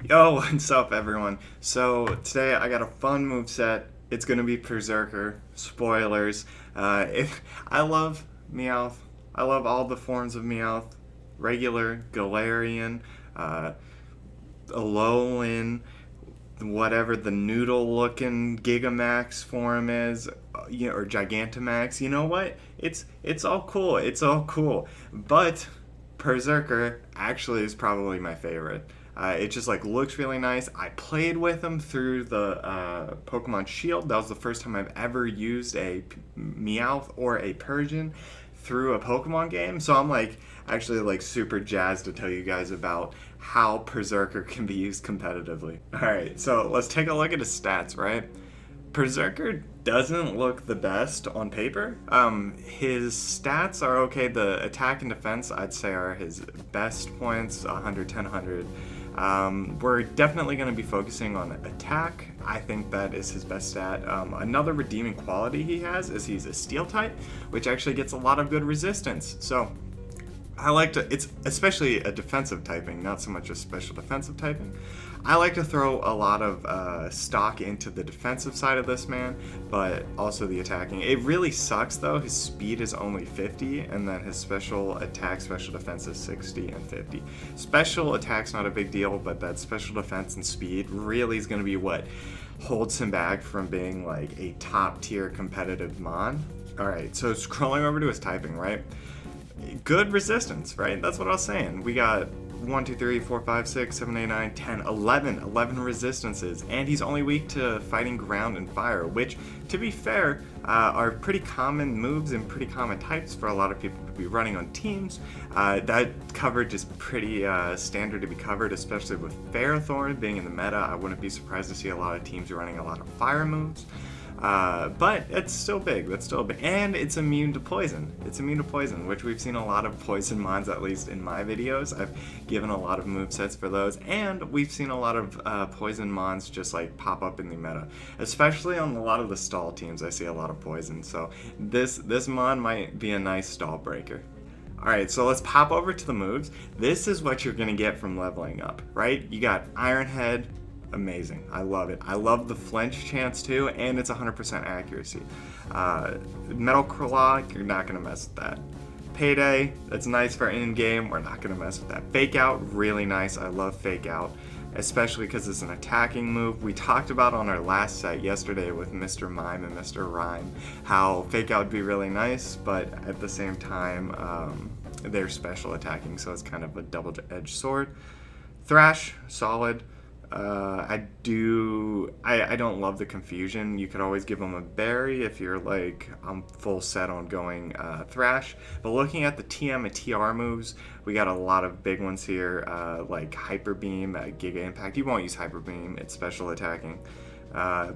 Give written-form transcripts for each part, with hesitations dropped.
Yo, what's up, everyone? So today I got a fun move set. It's gonna be Perrserker. Spoilers. I love Meowth. I love all the forms of Meowth. Regular, Galarian, uh, Alolan, whatever the noodle-looking Gigamax form is, or Gigantamax. You know what? It's all cool. It's all cool. But Perrserker actually is probably my favorite. It just like looks really nice. I played with him through the Pokemon Shield. That was the first time I've ever used a Meowth or a Persian through a Pokemon game. So I'm like actually like super jazzed to tell you guys about how Perrserker can be used competitively. All right, so let's take a look at his stats, right? Perrserker doesn't look the best on paper. His stats are okay. The attack and defense, I'd say, are his best points, 110, 100. We're definitely going to be focusing on attack. I think that is his best stat. Another redeeming quality he has is he's a steel type, which actually gets a lot of good resistance. So I like to, it's especially a defensive typing, not so much a special defensive typing. I like to throw a lot of stock into the defensive side of this man, but also the attacking. It really sucks though, his speed is only 50, and then his special attack, special defense is 60 and 50. Special attack's not a big deal, but that special defense and speed really is going to be what holds him back from being like a top tier competitive mon. Alright, so scrolling over to his typing, right? Good resistance, right? That's what I was saying. We got 1, 2, 3, 4, 5, 6, 7, 8, 9, 10, 11 resistances, and he's only weak to fighting ground and fire, which, to be fair, are pretty common moves and pretty common types for a lot of people to be running on teams. That coverage is pretty standard to be covered, especially with Ferrothorn being in the meta. I wouldn't be surprised to see a lot of teams running a lot of fire moves. But it's still big. That's still big, and it's immune to poison. It's immune to poison, which we've seen a lot of poison mons, at least in my videos. I've given a lot of movesets for those, and we've seen a lot of poison mons just like pop up in the meta, especially on a lot of the stall teams. I see a lot of poison, so this mon might be a nice stall breaker. Alright, so let's pop over to the moves. This is what you're gonna get from leveling up, right? You got Iron Head. Amazing. I love it. I love the flinch chance too, and it's 100% accuracy. Metal Claw, you're not going to mess with that. Payday, that's nice for in-game. We're not going to mess with that. Fake Out, really nice. I love Fake Out, especially because it's an attacking move. We talked about on our last set yesterday with Mr. Mime and Mr. Rhyme how Fake Out would be really nice, but at the same time, they're special attacking, so it's kind of a double-edged sword. Thrash, solid. I don't love the confusion. You could always give them a berry if you're like, I'm full set on going Thrash. But looking at the TM and TR moves, we got a lot of big ones here, like Hyper Beam, Giga Impact. You won't use Hyper Beam, it's special attacking.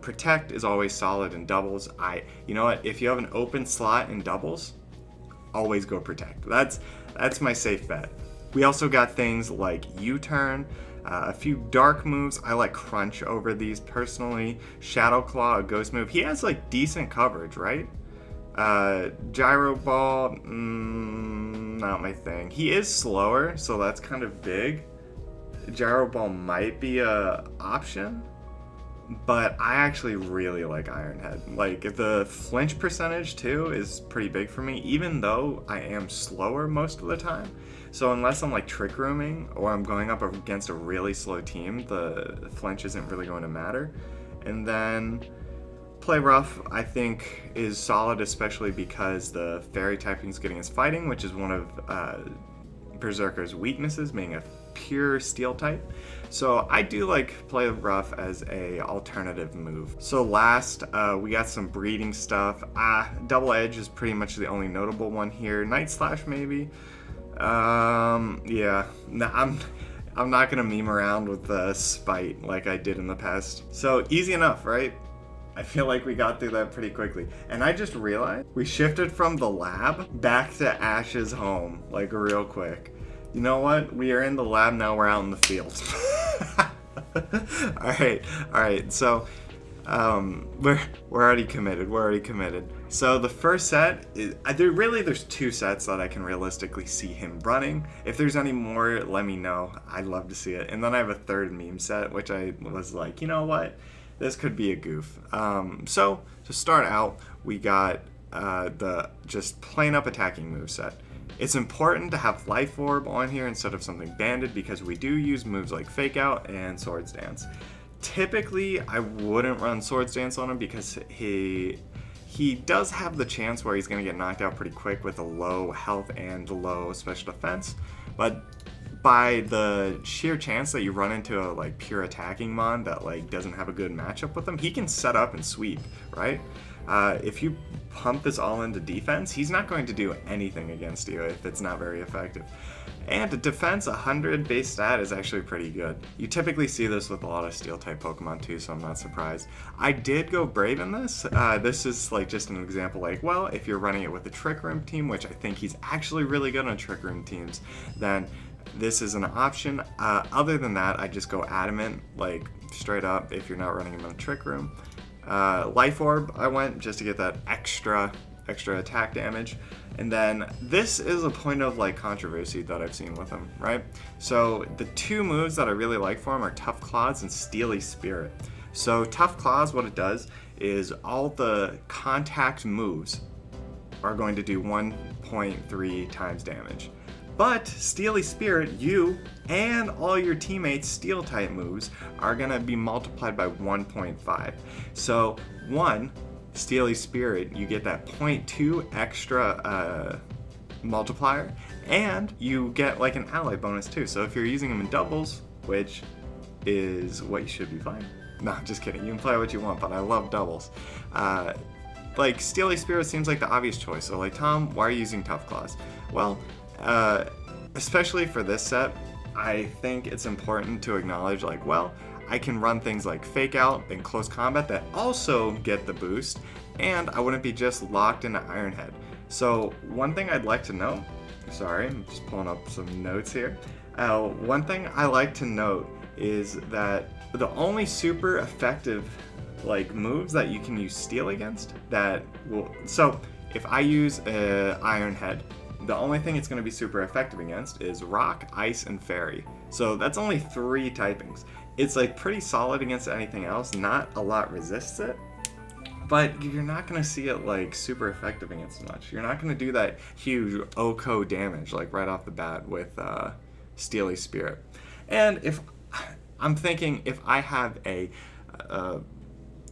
Protect is always solid in doubles. You know what, if you have an open slot in doubles, always go Protect. That's my safe bet. We also got things like U-Turn, a few dark moves. I like Crunch over these personally. Shadow Claw, a ghost move. He has like decent coverage, right? Gyro Ball, not my thing. He is slower, so that's kind of big. Gyro Ball might be a option, but I actually really like Iron Head. Like, the flinch percentage too is pretty big for me, even though I am slower most of the time. So unless I'm like trick rooming or I'm going up against a really slow team, the flinch isn't really going to matter. And then Play Rough, I think, is solid, especially because the fairy typing is getting his fighting, which is one of Perrserker's weaknesses, being a pure steel type. So I do like Play Rough as a alternative move. So last, we got some breeding stuff. Double Edge is pretty much the only notable one here. Night Slash maybe. Yeah, I'm not gonna meme around with the Spite like I did in the past. So easy enough, right? I feel like we got through that pretty quickly. And I just realized we shifted from the lab back to Ash's home, like real quick. You know what? We are in the lab now, we're out in the field. Alright, so We're already committed. We're already committed. So the first set is there's two sets that I can realistically see him running. If there's any more, let me know. I'd love to see it. And then I have a third meme set, which I was like, you know what, this could be a goof. So to start out, we got the just plain up attacking moveset. It's important to have Life Orb on here instead of something banded because we do use moves like Fake Out and Swords Dance. Typically, I wouldn't run Swords Dance on him because he does have the chance where he's going to get knocked out pretty quick with a low health and low special defense. But by the sheer chance that you run into a like pure attacking mon that like doesn't have a good matchup with him, he can set up and sweep, right? If you pump this all into defense, he's not going to do anything against you if it's not very effective. And defense 100 base stat is actually pretty good. You typically see this with a lot of steel type Pokemon too, so I'm not surprised. I did go Brave in this. This is like just an example, like, well, if you're running it with a Trick Room team, which I think he's actually really good on Trick Room teams, then this is an option. Other than that, I just go Adamant, like straight up if you're not running him in a Trick Room. Life Orb, I went just to get that extra attack damage. And then this is a point of like controversy that I've seen with him, right? So the two moves that I really like for him are Tough Claws and Steely Spirit. So Tough Claws, what it does is all the contact moves are going to do 1.3 times damage. But Steely Spirit, you and all your teammates' Steel type moves are going to be multiplied by 1.5. So Steely Spirit, you get that 0.2 extra multiplier, and you get like an ally bonus too. So if you're using them in doubles, which is what you should be playing. No, I'm just kidding. You can play what you want, but I love doubles. Like Steely Spirit seems like the obvious choice. So like, Tom, why are you using Tough Claws? Well, especially for this set, I think it's important to acknowledge like, well, I can run things like Fake Out and Close Combat that also get the boost, and I wouldn't be just locked into Iron Head. So one thing I'd like to note, sorry, I'm just pulling up some notes here. One thing I like to note is that the only super effective like moves that you can use Steel against that will, so if I use Iron Head, the only thing it's going to be super effective against is Rock, Ice, and Fairy. So that's only 3 typings. It's like pretty solid against anything else. Not a lot resists it, but you're not going to see it like super effective against much. You're not going to do that huge OHKO damage like right off the bat with Steely Spirit. And if I'm thinking if I have a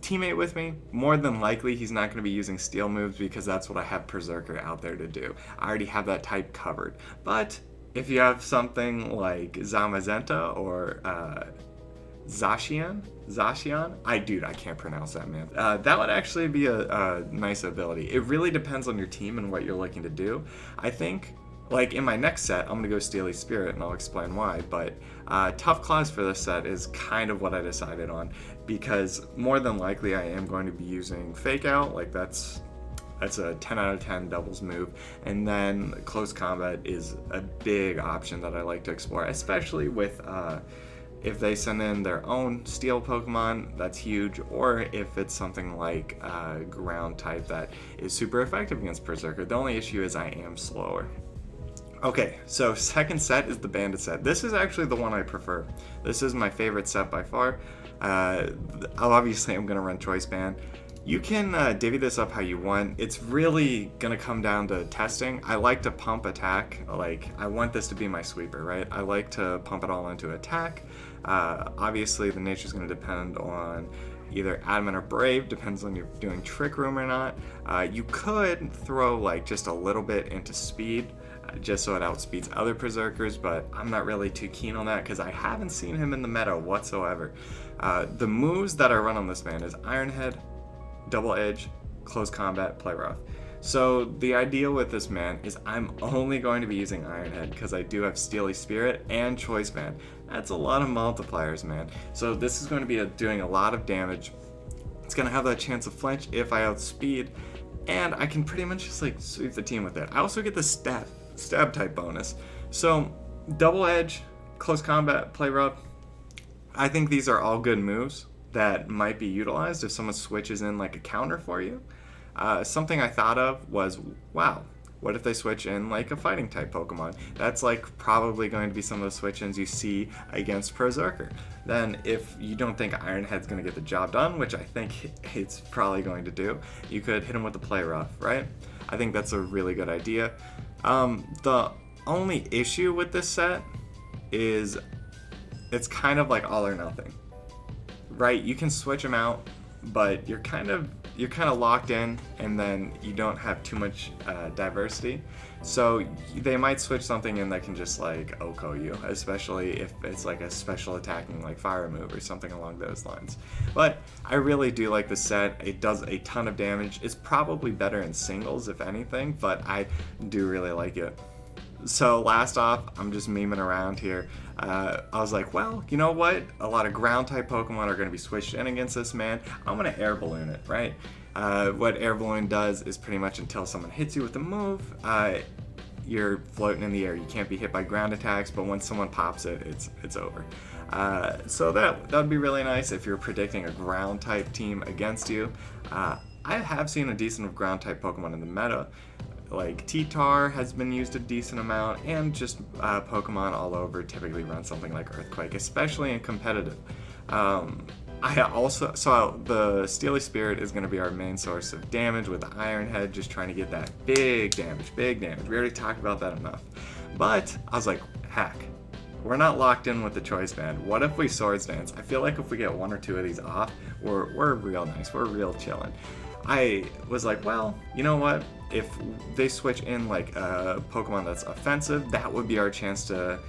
teammate with me, more than likely he's not going to be using steel moves because that's what I have Perrserker out there to do. I already have that type covered. But if you have something like Zamazenta or Zacian, I can't pronounce that, man. That would actually be a nice ability. It really depends on your team and what you're looking to do. I think, like in my next set, I'm gonna go Steely Spirit, and I'll explain why. But Tough Claws for this set is kind of what I decided on, because more than likely I am going to be using Fake Out. Like that's a 10 out of 10 doubles move, and then Close Combat is a big option that I like to explore, especially with if they send in their own steel Pokemon, that's huge, or if it's something like ground type that is super effective against Perrserker. The only issue is I am slower. Okay, so second set is the Bandit set. This is actually the one I prefer. This is my favorite set by far. Obviously I'm gonna run Choice Band. You can divvy this up how you want. It's really gonna come down to testing. I like to pump attack. Like, I want this to be my sweeper, right? I like to pump it all into attack. Obviously, the nature's gonna depend on either Adamant or Brave, depends on you're doing Trick Room or not. You could throw like just a little bit into speed, just so it outspeeds other Perrserkers, but I'm not really too keen on that because I haven't seen him in the meta whatsoever. The moves that I run on this man is Iron Head, Double Edge, Close Combat, Play Rough. So the idea with this man is I'm only going to be using Iron Head because I do have Steely Spirit and Choice Band. That's a lot of multipliers, man. So this is going to be doing a lot of damage. It's going to have that chance of flinch if I outspeed, and I can pretty much just like sweep the team with it. I also get the stab type bonus. So Double Edge, Close Combat, Play Rough, I think these are all good moves, that might be utilized if someone switches in like a counter for you. Something I thought of was, wow, what if they switch in like a fighting type Pokemon? That's like probably going to be some of the switch-ins you see against Perrserker. Then if you don't think Iron Head's going to get the job done, which I think it's probably going to do, you could hit him with the Play Rough, right? I think that's a really good idea. The only issue with this set is it's kind of like all or nothing, right? You can switch them out, but you're kind of locked in, and then you don't have too much diversity. So they might switch something in that can just like OHKO you, especially if it's like a special attacking like fire move or something along those lines. But I really do like the set. It does a ton of damage. It's probably better in singles if anything, but I do really like it. So last off, I'm just memeing around here. I was like, well, you know what? A lot of ground type Pokemon are going to be switched in against this man. I'm going to Air Balloon it, right? What Air Balloon does is pretty much until someone hits you with a move, you're floating in the air. You can't be hit by ground attacks, but once someone pops it, it's over. So that would be really nice if you're predicting a ground type team against you. I have seen a decent of ground type Pokemon in the meta. Like T-Tar has been used a decent amount, and just Pokemon all over typically run something like Earthquake, especially in competitive. I also saw the Steely Spirit is going to be our main source of damage with the Iron Head, just trying to get that big damage. We already talked about that enough. But I was like, heck, we're not locked in with the Choice Band. What if we Swords Dance? I feel like if we get one or two of these off, we're real nice. We're real chilling. I was like, well, you know what? If they switch in like a Pokemon that's offensive, that would be our chance to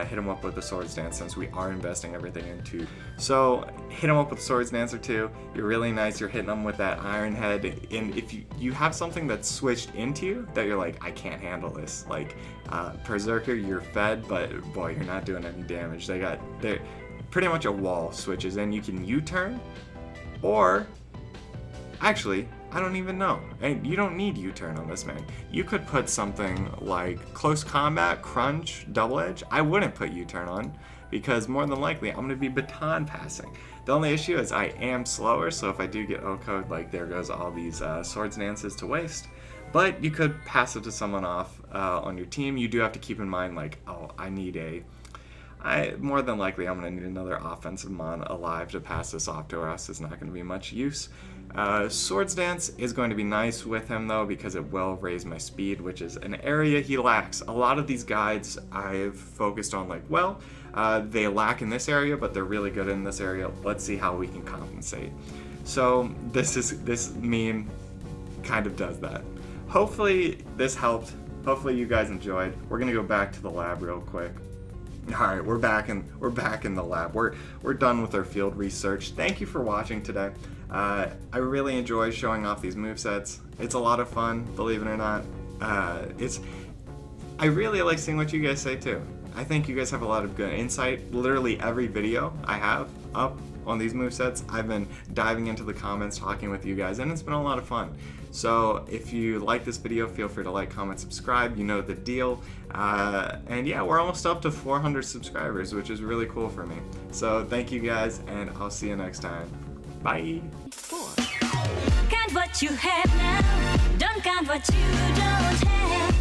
hit them up with the Swords Dance, since we are investing everything into. So hit them up with Swords Dance or two. You're really nice. You're hitting them with that Iron Head, and if you have something that's switched into you that you're like, I can't handle this. Like Perrserker, you're fed, but boy, you're not doing any damage. They're pretty much a wall switches, and you can U-turn, or actually, I don't even know. And you don't need U-turn on this man. You could put something like Close Combat, Crunch, Double Edge. I wouldn't put U-turn on, because more than likely I'm going to be baton passing. The only issue is I am slower, so if I do get OHKO'd, like there goes all these Swords Dances to waste. But you could pass it to someone off on your team. You do have to keep in mind, like, oh, more than likely I'm going to need another offensive mon alive to pass this off to, or else it's not going to be much use. Swords Dance is going to be nice with him though, because it will raise my speed, which is an area he lacks. A lot of these guides I've focused on, like, well, they lack in this area, but they're really good in this area. Let's see how we can compensate. So this meme kind of does that. Hopefully this helped. Hopefully you guys enjoyed. We're gonna go back to the lab real quick. All right, we're back in the lab. We're done with our field research. Thank you for watching today. I really enjoy showing off these movesets. It's a lot of fun, believe it or not. I really like seeing what you guys say too. I think you guys have a lot of good insight. Literally every video I have up on these movesets, I've been diving into the comments, talking with you guys, and it's been a lot of fun. So if you like this video, feel free to like, comment, subscribe. You know the deal. And yeah, we're almost up to 400 subscribers, which is really cool for me. So thank you guys, and I'll see you next time. Bye. Count what you have now, don't count what you don't have.